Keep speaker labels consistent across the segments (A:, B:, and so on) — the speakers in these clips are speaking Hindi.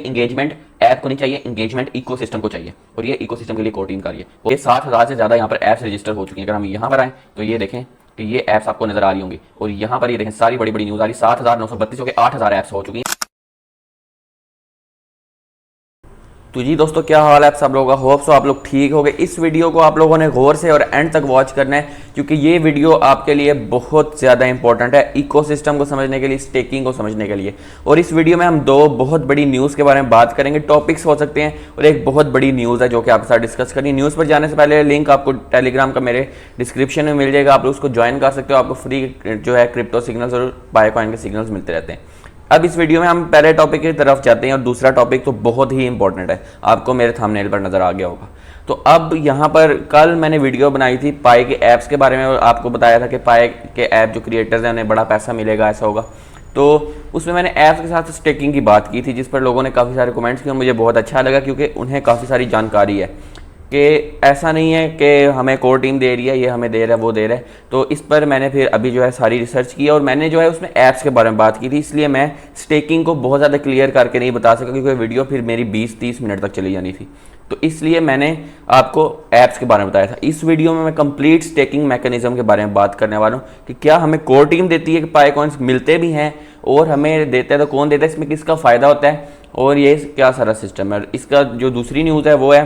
A: इंगेजमेंट ऐप को नहीं चाहिए, इंगेजमेंट इकोसिस्टम को चाहिए, और ये इकोसिस्टम के लिए कोर टीम कार्य है। और ये 60,000 से ज़्यादा यहाँ पर ऐप्स रजिस्टर हो चुकी हैं। अगर हम यहाँ पर आएँ तो ये देखें कि ये ऐप्स आपको नजर आ रही होंगी, और यहाँ पर ये देखें सारी बड़ी बड़ी न्यूज़ आ रही, 7,932 के 8,000 ऐप्स हो चुकी हैं। तो जी दोस्तों, क्या हाल है आप सब लोगों का? होप सो आप लोग ठीक हो गए। इस वीडियो को आप लोगों ने गौर से और एंड तक वॉच करना है, क्योंकि ये वीडियो आपके लिए बहुत ज़्यादा इंपॉर्टेंट है, इकोसिस्टम को समझने के लिए, स्टेकिंग को समझने के लिए। और इस वीडियो में हम दो बहुत बड़ी न्यूज़ के बारे में बात करेंगे। टॉपिक्स हो सकते हैं और एक बहुत बड़ी न्यूज़ है जो कि आपके साथ डिस्कस करनी है। न्यूज़ पर जाने से पहले लिंक आपको टेलीग्राम का मेरे डिस्क्रिप्शन में मिल जाएगा, आप लोग उसको ज्वाइन कर सकते हो। आपको फ्री जो है क्रिप्टो सिग्नल्स और बायोकॉइन के सिग्नल्स मिलते रहते हैं। अब इस वीडियो में हम पहले टॉपिक की तरफ जाते हैं, और दूसरा टॉपिक तो बहुत ही इंपॉर्टेंट है, आपको मेरे थंबनेल पर नजर आ गया होगा। तो अब यहाँ पर कल मैंने वीडियो बनाई थी पाई के ऐप्स के बारे में, और आपको बताया था कि पाई के ऐप जो क्रिएटर्स हैं उन्हें बड़ा पैसा मिलेगा, ऐसा होगा। तो उसमें मैंने ऐप्स के साथ स्टेकिंग की बात की थी, जिस पर लोगों ने काफ़ी सारे कमेंट्स किए और मुझे बहुत अच्छा लगा, क्योंकि उन्हें काफ़ी सारी जानकारी है कि ऐसा नहीं है कि हमें कोर टीम दे रही है, ये हमें दे रहा है, वो दे रहा है। तो इस पर मैंने फिर अभी जो है सारी रिसर्च की, और मैंने जो है उसमें ऐप्स के बारे में बात की थी। इसलिए मैं स्टेकिंग को बहुत ज़्यादा क्लियर करके नहीं बता सका, क्योंकि वीडियो फिर मेरी 20-30 मिनट तक चली जानी थी। तो इसलिए मैंने आपको ऐप्स के बारे में बताया था। इस वीडियो में मैं कंप्लीट स्टेकिंग मैकेनिज्म के बारे में बात करने वाला हूँ कि क्या हमें कोर टीम देती है, कि पाई कॉइन्स मिलते भी हैं, और हमें देते हैं तो कौन देता है, इसमें किसका फ़ायदा होता है, और ये क्या सारा सिस्टम है। इसका जो दूसरी न्यूज़ है वो है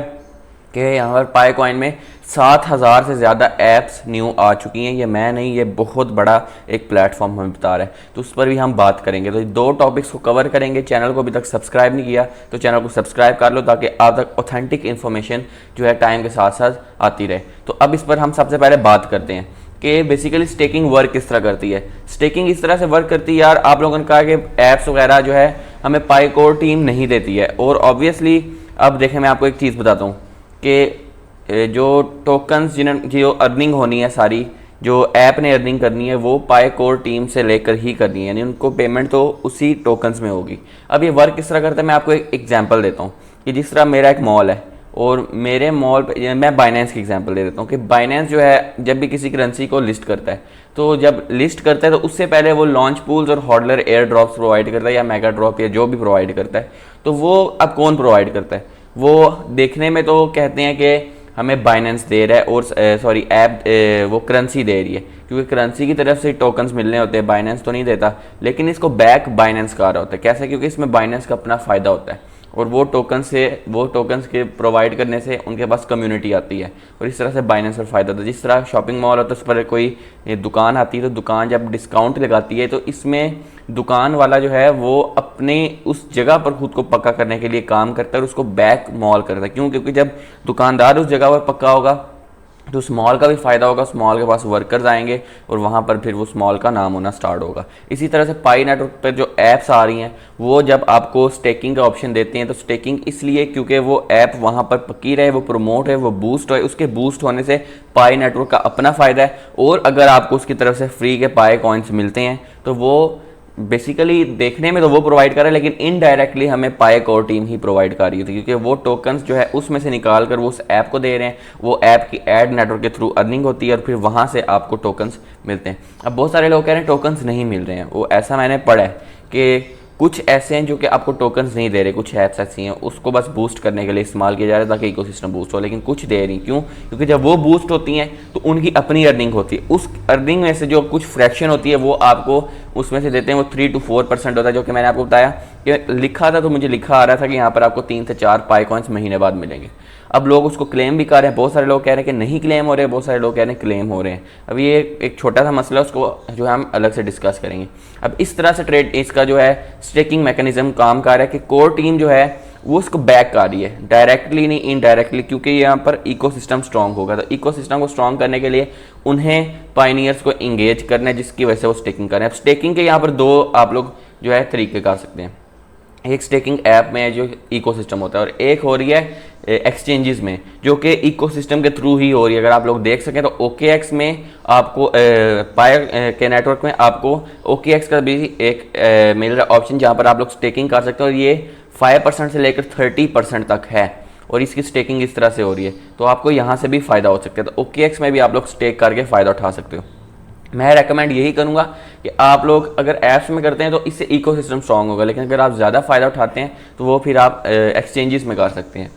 A: कि यहाँ पर पाई कॉइन में 7,000 से ज़्यादा ऐप्स न्यू आ चुकी हैं। ये मैं नहीं, ये बहुत बड़ा एक प्लेटफॉर्म हमें बता रहा है, तो उस पर भी हम बात करेंगे। तो ये दो टॉपिक्स को कवर करेंगे। चैनल को अभी तक सब्सक्राइब नहीं किया तो चैनल को सब्सक्राइब कर लो, ताकि आप तक ऑथेंटिक इन्फॉर्मेशन जो है टाइम के साथ साथ आती रहे। तो अब इस पर हम सबसे पहले बात करते हैं कि बेसिकली स्टेकिंग वर्क किस तरह करती है। स्टेकिंग इस तरह से वर्क करती है यार, आप लोगों ने कहा कि ऐप्स वगैरह जो है हमें पाई कोर टीम नहीं देती है, और ऑब्वियसली अब देखें मैं आपको एक चीज़ बताता हूँ कि जो टोकन्स जो अर्निंग होनी है, सारी जो ऐप ने अर्निंग करनी है, वो पाई कोर टीम से लेकर ही करनी है, यानी उनको पेमेंट तो उसी टोकन्स में होगी। अब ये वर्क किस तरह करता है, मैं आपको एक एग्जांपल देता हूँ कि जिस तरह मेरा एक मॉल है, और मेरे मॉल पे मैं बाइनेंस की एग्जांपल दे देता हूँ कि बाइनेंस जो है जब भी किसी करेंसी को लिस्ट करता है, तो जब लिस्ट करता है तो उससे पहले वो लॉन्च पूल्स और हॉडलर एयर ड्रॉप्स प्रोवाइड करता है, या मेगा ड्रॉप या जो भी प्रोवाइड करता है। तो वो अब कौन प्रोवाइड करता है? वो देखने में तो कहते हैं कि हमें बाइनेंस दे रहा है, और सॉरी ऐप वो करेंसी दे रही है, क्योंकि करेंसी की तरफ से टोकन्स मिलने होते हैं, बाइनेंस तो नहीं देता। लेकिन इसको बैक बाइनेंस कहा रहा होता है। कैसे? क्योंकि इसमें बाइनेंस का अपना फ़ायदा होता है, और वो टोकन्स के प्रोवाइड करने से उनके पास कम्युनिटी आती है, और इस तरह से बाइनेंस पर फ़ायदा होता है। जिस तरह शॉपिंग मॉल होता है, उस पर कोई दुकान आती है, तो दुकान जब डिस्काउंट लगाती है, तो इसमें दुकान वाला जो है वो अपने उस जगह पर खुद को पक्का करने के लिए काम करता है, और उसको बैक मॉल करता है। क्यों? क्योंकि जब दुकानदार उस जगह पर पक्का होगा तो उस मॉल का भी फ़ायदा होगा, उस मॉल के पास वर्कर्स आएंगे, और वहाँ पर फिर उस मॉल का नाम होना स्टार्ट होगा। इसी तरह से पाई नेटवर्क पर जो ऐप्स आ रही हैं, वो जब आपको स्टेकिंग का ऑप्शन देते हैं, तो स्टेकिंग इसलिए क्योंकि वो ऐप वहाँ पर पक्की रहे, वो प्रमोट है, वो बूस्ट हो। उसके बूस्ट होने से पाई नेटवर्क का अपना फ़ायदा है, और अगर आपको उसकी तरफ से फ्री के पाई कॉइन्स मिलते हैं, तो वो बेसिकली देखने में तो वो प्रोवाइड कर रहा है, लेकिन इनडायरेक्टली हमें पाई कोर टीम ही प्रोवाइड कर रही होती है, क्योंकि वो टोकन्स जो है उसमें से निकाल कर वो उस ऐप को दे रहे हैं। वो ऐप की एड नेटवर्क के थ्रू अर्निंग होती है, और फिर वहाँ से आपको टोकन्स मिलते हैं। अब बहुत सारे लोग कह रहे हैं टोकन्स नहीं मिल रहे हैं, वो ऐसा मैंने पढ़ा है कि कुछ ऐसे हैं जो कि आपको टोकन्स नहीं दे रहे, कुछ ऐप्स ऐसी हैं उसको बस बूस्ट करने के लिए इस्तेमाल किया जा रहा है ताकि इकोसिस्टम बूस्ट हो, लेकिन कुछ दे रही। क्यों? क्योंकि जब वो बूस्ट होती हैं तो उनकी अपनी अर्निंग होती है, उस अर्निंग में से जो कुछ फ्रैक्शन होती है वो आपको उसमें से देते हैं, वो 3 to 4% होता है, जो कि मैंने आपको बताया कि लिखा था, तो मुझे लिखा आ रहा था कि यहाँ पर आपको 3 से 4 पाई कॉइन्स महीने बाद मिलेंगे। अब लोग उसको क्लेम भी कर रहे हैं, बहुत सारे लोग कह रहे हैं कि नहीं क्लेम हो रहे हैं, बहुत सारे लोग कह रहे हैं क्लेम हो रहे हैं। अब ये एक छोटा सा मसला है, उसको जो है हम अलग से डिस्कस करेंगे। अब इस तरह से ट्रेड इसका जो है स्टेकिंग मैकेनिज्म काम कर रहा है कि कोर टीम जो है वो उसको बैक कर रही है, डायरेक्टली नहीं इनडायरेक्टली, क्योंकि यहाँ पर इकोसिस्टम स्ट्रांग होगा। तो इकोसिस्टम को स्ट्रांग करने के लिए उन्हें पायनियर्स को इंगेज करना है, जिसकी वजह से वो स्टेकिंग कर रहे हैं। अब स्टेकिंग के यहाँ पर दो आप लोग जो है तरीके कर सकते हैं। एक स्टेकिंग ऐप में जो इकोसिस्टम होता है, और एक हो रही है एक्सचेंजेस में, जो कि इकोसिस्टम के थ्रू ही हो रही है। अगर आप लोग देख सकें तो OKX में आपको पाई के नेटवर्क में आपको OKX का भी एक मिल रहा ऑप्शन, जहाँ पर आप लोग स्टेकिंग कर सकते हो, और ये 5% से लेकर 30% तक है, और इसकी स्टेकिंग इस तरह से हो रही है, तो आपको यहाँ से भी फ़ायदा हो सकता है। तो OKX में भी आप लोग स्टेक करके फ़ायदा उठा सकते हो। मैं रेकमेंड यही करूंगा कि आप लोग अगर ऐप्स में करते हैं तो इससे इकोसिस्टम स्ट्रांग होगा, लेकिन अगर आप ज़्यादा फ़ायदा उठाते हैं तो वो फिर आप एक्सचेंजेस में कर सकते हैं।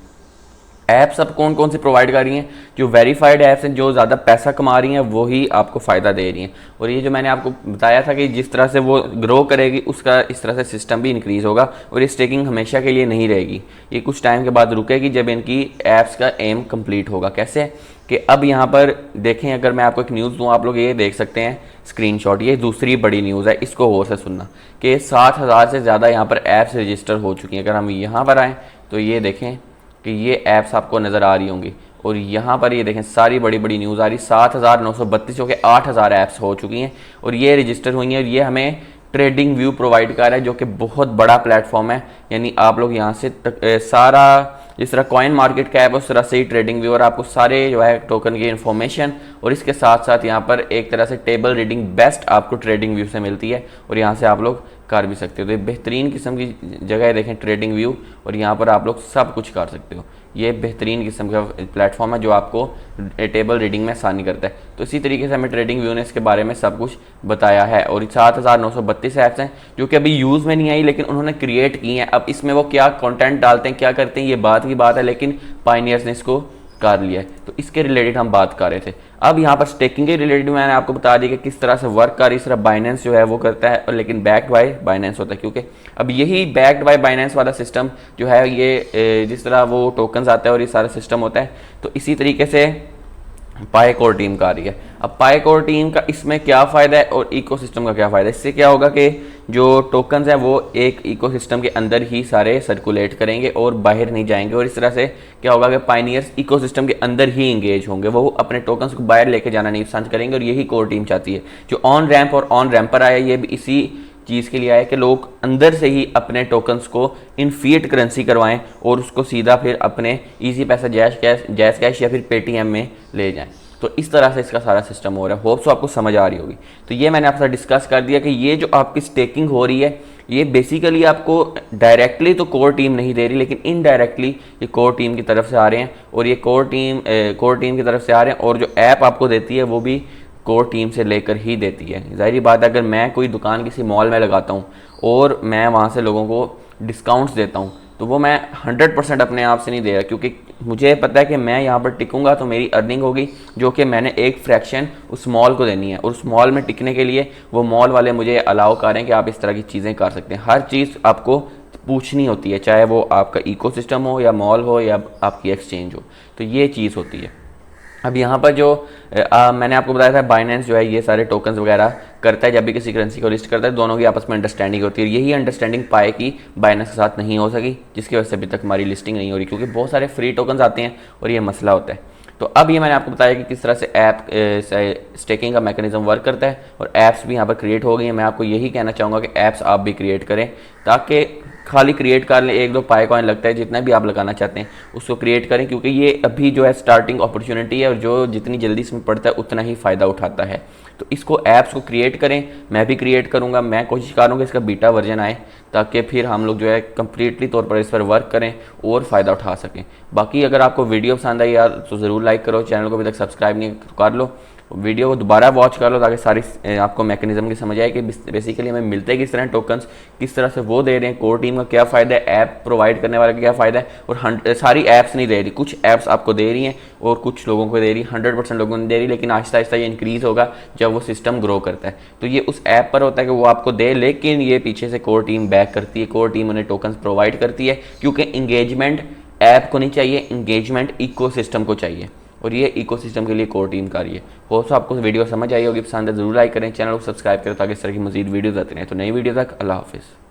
A: ऐप्स अब कौन कौन सी प्रोवाइड कर रही हैं? जो वेरीफाइड ऐप्स हैं, जो ज़्यादा पैसा कमा रही हैं, वो ही आपको फ़ायदा दे रही हैं। और ये जो मैंने आपको बताया था कि जिस तरह से वो ग्रो करेगी उसका इस तरह से सिस्टम भी इंक्रीज़ होगा, और ये स्टेकिंग हमेशा के लिए नहीं रहेगी, ये कुछ टाइम के बाद रुकेगी जब इनकी ऐप्स का एम कंप्लीट होगा। कैसे कि अब यहाँ पर देखें, अगर मैं आपको एक न्यूज़ दूँ, आप लोग ये देख सकते हैं स्क्रीनशॉट, ये दूसरी बड़ी न्यूज़ है, इसको गौर से सुनना कि 7,000 से ज़्यादा यहाँ पर ऐप्स रजिस्टर हो चुकी हैं। अगर हम यहाँ पर आएँ तो ये देखें कि ये ऐप्स आपको नज़र आ रही होंगी, और यहाँ पर ये देखें सारी बड़ी बड़ी न्यूज़ आ रही, 7,932 हो के 8,000 ऐप्स हो चुकी हैं और ये रजिस्टर हुई हैं। और ये हमें ट्रेडिंग व्यू प्रोवाइड कर रहा है, जो कि बहुत बड़ा प्लेटफॉर्म है। यानी आप लोग यहाँ से सारा, जिस तरह कॉइन मार्केट कैप है उस तरह से ही ट्रेडिंग व्यू, और आपको सारे जो है टोकन की इन्फॉर्मेशन, और इसके साथ साथ यहाँ पर एक तरह से टेबल रीडिंग बेस्ट आपको ट्रेडिंग व्यू से मिलती है, और यहाँ से आप लोग कर भी सकते हो। तो ये बेहतरीन किस्म की जगह है, देखें ट्रेडिंग व्यू, और यहाँ पर आप लोग सब कुछ कर सकते हो। ये बेहतरीन किस्म का प्लेटफॉर्म है जो आपको टेबल रीडिंग में आसानी करता है। तो इसी तरीके से हमें ट्रेडिंग व्यू ने इसके बारे में सब कुछ बताया है। और 7,932 ऐप्स हैं जो कि अभी यूज़ में नहीं आई, लेकिन उन्होंने क्रिएट की हैं। अब इसमें वो क्या कंटेंट डालते हैं, क्या करते हैं, ये बात की बात है, लेकिन पायनियर्स ने इसको कर लिया है। तो इसके रिलेटेड हम बात कर रहे थे। अब यहाँ पर स्टेकिंग के रिलेटेड मैंने आपको बता दिया कि किस तरह से वर्क कर रही है। इस तरह बाइनेंस जो है वो करता है, और लेकिन बैक्ड बाय बाइनेंस होता है, क्योंकि अब यही बैक्ड बाय बाइनेंस वाला सिस्टम जो है, ये जिस तरह वो टोकन्स आता है और ये सारा सिस्टम होता है, तो इसी तरीके से पाइकोर टीम का आ रही है। अब पाइकोर टीम का इसमें क्या फ़ायदा है और इकोसिस्टम का क्या फ़ायदा है? इससे क्या होगा कि जो टोकन्स हैं वो एक इकोसिस्टम के अंदर ही सारे सर्कुलेट करेंगे और बाहर नहीं जाएंगे, और इस तरह से क्या होगा कि पायनियर्स इकोसिस्टम के अंदर ही इंगेज होंगे, वो अपने टोकन्स को बाहर लेके जाना नहीं पसंद करेंगे। और यही कोर टीम चाहती है। जो ऑन रैंप और ऑन रैंपर आया, ये भी इसी चीज़ के लिए आया कि लोग अंदर से ही अपने टोकन्स को इन फिएट करेंसी करवाएं और उसको सीधा फिर अपने इजी पैसा जैज़ कैश या फिर पेटीएम में ले जाएं। तो इस तरह से इसका सारा सिस्टम हो रहा है। होप सो आपको समझ आ रही होगी। तो ये मैंने आपसे डिस्कस कर दिया कि ये जो आपकी स्टेकिंग हो रही है, ये बेसिकली आपको डायरेक्टली तो कोर टीम नहीं दे रही, लेकिन इनडायरेक्टली ये कोर टीम की तरफ से आ रहे हैं, और ये कोर टीम की तरफ से आ रहे हैं। और जो ऐप आपको देती है वो भी कोर टीम से लेकर ही देती है। ज़ाहिर बात है, अगर मैं कोई दुकान किसी मॉल में लगाता हूँ और मैं वहाँ से लोगों को डिस्काउंट्स देता हूँ, तो वो मैं 100% अपने आप से नहीं दे रहा, क्योंकि मुझे पता है कि मैं यहाँ पर टिकूंगा तो मेरी अर्निंग होगी, जो कि मैंने एक फ्रैक्शन उस मॉल को देनी है। और उस मॉल में टिकने के लिए वो मॉल वाले मुझे अलाउ करें कि आप इस तरह की चीज़ें कर सकते हैं। हर चीज़ आपको पूछनी होती है, चाहे वो आपका इकोसिस्टम हो या मॉल हो या आपकी एक्सचेंज हो, तो ये चीज़ होती है। अब यहाँ पर जो मैंने आपको बताया था, बाइनेंस जो है ये सारे टोकन्स वगैरह करता है, जब भी किसी करेंसी को लिस्ट करता है, दोनों की आपस में अंडरस्टैंडिंग होती है। यही अंडरस्टैंडिंग पाए की बाइनेंस के साथ नहीं हो सकी, जिसकी वजह से अभी तक हमारी लिस्टिंग नहीं हो रही, क्योंकि बहुत सारे फ्री टोकन्स आते हैं और ये मसला होता है। तो अब ये मैंने आपको बताया कि किस तरह से ऐप स्टेकिंग का मैकेनिज्म वर्क करता है, और ऐप्स भी यहाँ पर क्रिएट हो गई हैं। मैं आपको यही कहना चाहूँगा कि ऐप्स आप भी क्रिएट करें, ताकि खाली क्रिएट कर लें, 1-2 पाई कॉइन लगता है, जितना भी आप लगाना चाहते हैं उसको क्रिएट करें, क्योंकि ये अभी जो है स्टार्टिंग अपॉर्चुनिटी है, और जो जितनी जल्दी इसमें पड़ता है उतना ही फ़ायदा उठाता है। तो इसको ऐप्स को क्रिएट करें, मैं भी क्रिएट करूँगा, मैं कोशिश करूँगा इसका बीटा वर्जन आए, ताकि फिर हम लोग जो है कम्प्लीटली तौर पर इस पर वर्क करें और फ़ायदा उठा सकें। बाकी अगर आपको वीडियो पसंद आई यार तो ज़रूर लाइक करो, चैनल को अभी तक सब्सक्राइब नहीं कर लो, वीडियो को दोबारा वॉच कर लो, ताकि सारी आपको मैकेनिज्म की समझ आए कि बेसिकली हमें मिलते किस तरह टोकन्स, किस तरह से वो दे रहे हैं, कोर टीम का क्या फ़ायदा है, ऐप प्रोवाइड करने वाले का क्या फ़ायदा है। और सारी ऐप्स नहीं दे रही, कुछ ऐप्स आपको दे रही हैं और कुछ लोगों को दे रही, 100% लोगों को दे रही, लेकिन आहिस्ता आहिस्ता ये इंक्रीज़ होगा जब वो सिस्टम ग्रो करता है। तो ये उस ऐप पर होता है कि वो आपको दे, लेकिन ये पीछे से कोर टीम बैक करती है, कोर टीम उन्हें टोकन्स प्रोवाइड करती है, क्योंकि इंगेजमेंट ऐप को नहीं चाहिए, इंगेजमेंट इकोसिस्टम को चाहिए, और ये इकोसिस्टम के लिए कोर टीम का रही है। हो तो आपको वीडियो समझ आई होगी, पसंद है ज़रूर लाइक करें, चैनल को सब्सक्राइब करें ताकि इस तरह की मज़ीद वीडियोज़ आती रहें। तो नई वीडियो तक अल्लाह हाफिज़।